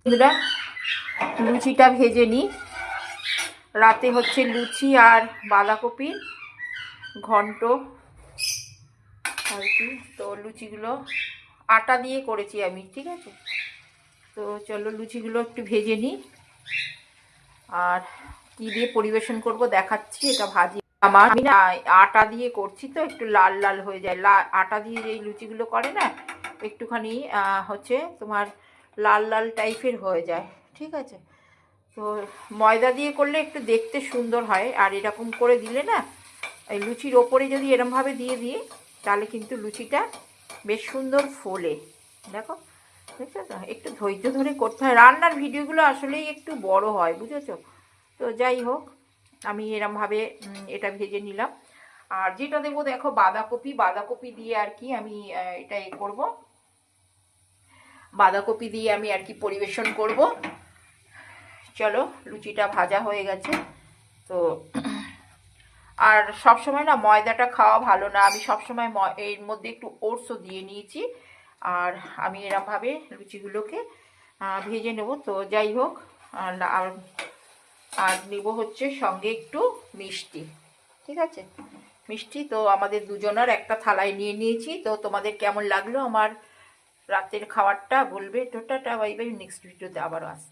বন্ধুরা, লুচিটা ভেজে নিই। রাতে হচ্ছে লুচি আর বাঁধাকপি ঘন্ট আর কি। তো লুচিগুলো আটা দিয়ে করেছি আমি, ঠিক আছে। তো চলো লুচিগুলো একটু ভেজে নিই, আর কি দিয়ে পরিবেশন করব দেখাচ্ছি। এটা ভাজি আমার, আমি না আটা দিয়ে করছি তো একটু লাল লাল হয়ে যায়। আটা দিয়ে এই লুচিগুলো করে না, একটুখানি হচ্ছে তোমার লাল লাল টাইপের হয়ে যায়, ঠিক আছে। তো ময়দা দিয়ে করলে একটু দেখতে সুন্দর হয়, আর এরকম করে দিলে না, এই লুচির ওপরে যদি এরমভাবে দিয়ে দিই তাহলে কিন্তু লুচিটা বেশ সুন্দর ফোলে। দেখো, দেখছো তো, একটু ধৈর্য ধরে করতে হয়। রান্নার ভিডিওগুলো আসলেই একটু বড় হয়, বুঝেছো। তো যাই হোক, আমি এরমভাবে এটা ভেজে নিলাম। আর যেটা দেবো দেখো বাঁধাকপি, বাঁধাকপি দিয়ে আর কি আমি এটা করব, বাঁধাকপি দিয়ে আমি আর কি পরিবেশন করব। চলো, লুচিটা ভাজা হয়ে গেছে। তো আর সবসময় না ময়দাটা খাওয়া ভালো না, আমি সবসময় এর মধ্যে একটু ওটসও দিয়ে নিয়েছি। আর আমি এরমভাবে লুচিগুলোকে ভেজে নেব। তো যাই হোক, আর আর নেব হচ্ছে সঙ্গে একটু মিষ্টি, ঠিক আছে, মিষ্টি। তো আমাদের দুজনের একটা থালায় নিয়ে নিয়েছি। তো তোমাদের কেমন লাগলো আমার রাতের খাবারটা বলবে। তো টাটা, বাই বাই, নেক্সট ভিডিওতে আবারও আসবে।